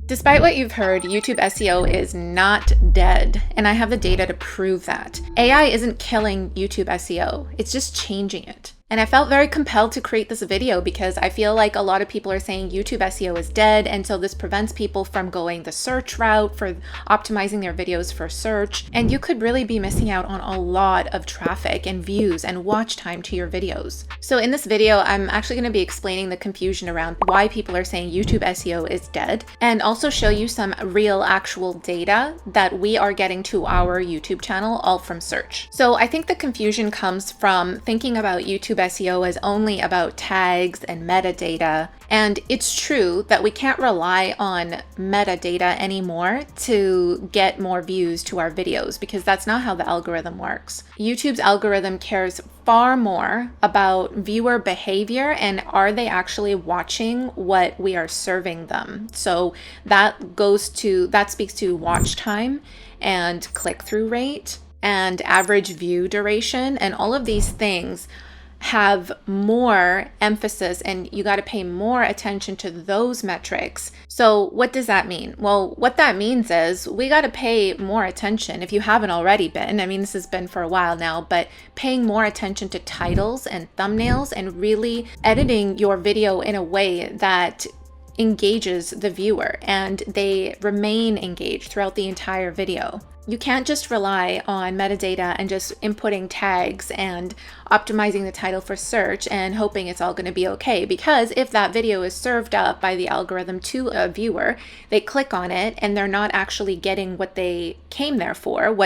Despite what you've heard, YouTube SEO is not dead, and I have the data to prove that. AI isn't killing YouTube SEO, it's just changing it. And I felt very compelled to create this video because I feel like a lot of people are saying YouTube SEO is dead, and so this prevents people from going the search route for optimizing their videos for search. And you could really be missing out on a lot of traffic and views and watch time to your videos. So in this video, I'm actually going to be explaining the confusion around why people are saying YouTube SEO is dead, and also show you some real actual data that we are getting to our YouTube channel all from search. So I think the confusion comes from thinking about YouTube SEO as only about tags and metadata. And it's true that we can't rely on metadata anymore to get more views to our videos, because that's not how the algorithm works. YouTube's algorithm cares far more about viewer behavior and are they actually watching what we are serving them. So that speaks to watch time and click-through rate and average view duration, and all of these things have more emphasis, and you got to pay more attention to those metrics. So what does that mean? Well, what that means is we got to pay more attention, if you haven't already been. I mean, this has been for a while now, but paying more attention to titles and thumbnails and really editing your video in a way that engages the viewer and they remain engaged throughout the entire video. You can't just rely on metadata and just inputting tags and optimizing the title for search and hoping it's all going to be okay, because if that video is served up by the algorithm to a viewer, they click on it and they're not actually getting what they came there for,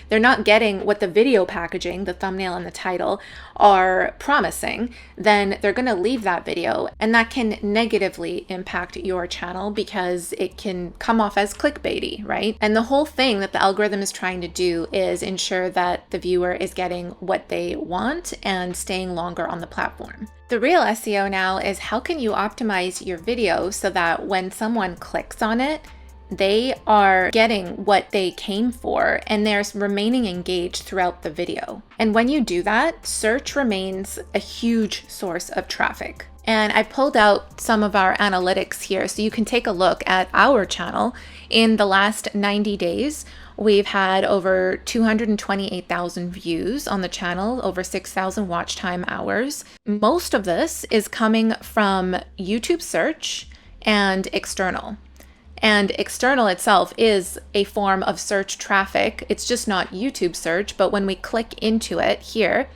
they're not getting what the video packaging, the thumbnail and the title are promising, then they're going to leave that video, and that can negatively impact your channel because it can come off as clickbaity, right? And the whole thing that the algorithm is trying to do is ensure that the viewer is getting what they want and staying longer on the platform. The real SEO now is how can you optimize your video so that when someone clicks on it, they are getting what they came for and they're remaining engaged throughout the video. And when you do that, search remains a huge source of traffic. And I pulled out some of our analytics here so you can take a look at our channel. In the last 90 days, we've had over 228,000 views on the channel, over 6,000 watch time hours. Most of this is coming from YouTube search and external. And external itself is a form of search traffic. It's just not YouTube search, but when we click into it here,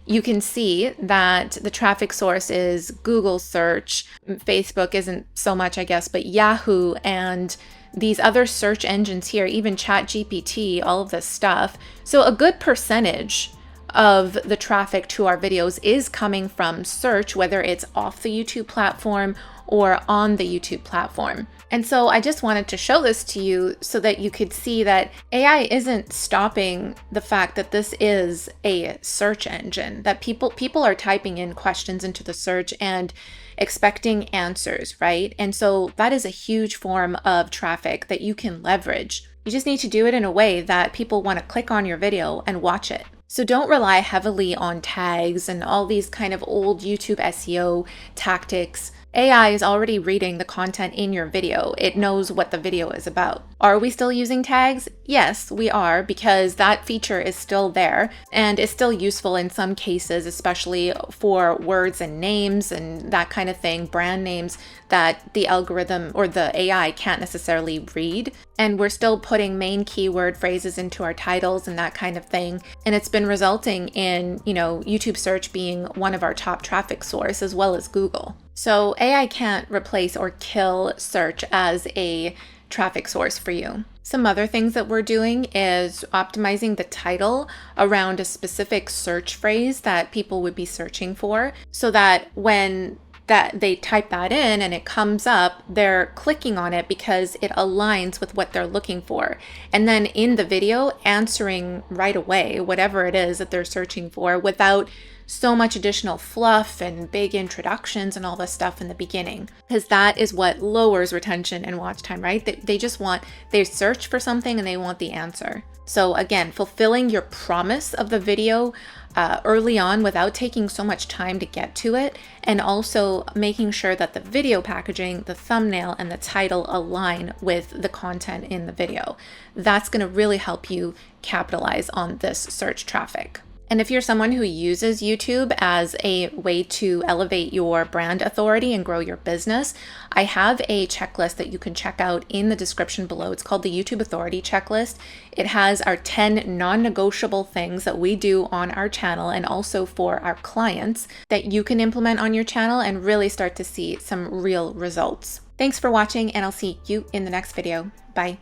you can see that the traffic source is Google search. Facebook isn't so much, I guess, but Yahoo and these other search engines here, even ChatGPT, all of this stuff. So a good percentage of the traffic to our videos is coming from search, whether it's off the YouTube platform or on the YouTube platform. And so I just wanted to show this to you so that you could see that AI isn't stopping the fact that this is a search engine, that people are typing in questions into the search and expecting answers, right? And so that is a huge form of traffic that you can leverage. You just need to do it in a way that people want to click on your video and watch it. So don't rely heavily on tags and all these kind of old YouTube SEO tactics. AI is already reading the content in your video. It knows what the video is about. Are we still using tags? Yes, we are, because that feature is still there and is still useful in some cases, especially for words and names and that kind of thing, brand names that the algorithm or the AI can't necessarily read. And we're still putting main keyword phrases into our titles and that kind of thing. And it's been resulting in, YouTube search being one of our top traffic source, as well as Google. So AI can't replace or kill search as a traffic source for you. Some other things that we're doing is optimizing the title around a specific search phrase that people would be searching for, so that when they type that in and it comes up, they're clicking on it because it aligns with what they're looking for. And then in the video, answering right away whatever it is that they're searching for without so much additional fluff and big introductions and all this stuff in the beginning, because that is what lowers retention and watch time, right? They search for something and they want the answer. So again, fulfilling your promise of the video early on without taking so much time to get to it, and also making sure that the video packaging, the thumbnail, and the title align with the content in the video. That's going to really help you capitalize on this search traffic. And if you're someone who uses YouTube as a way to elevate your brand authority and grow your business, I have a checklist that you can check out in the description below. It's called the YouTube Authority Checklist. It has our 10 non-negotiable things that we do on our channel and also for our clients that you can implement on your channel and really start to see some real results. Thanks for watching, and I'll see you in the next video. Bye.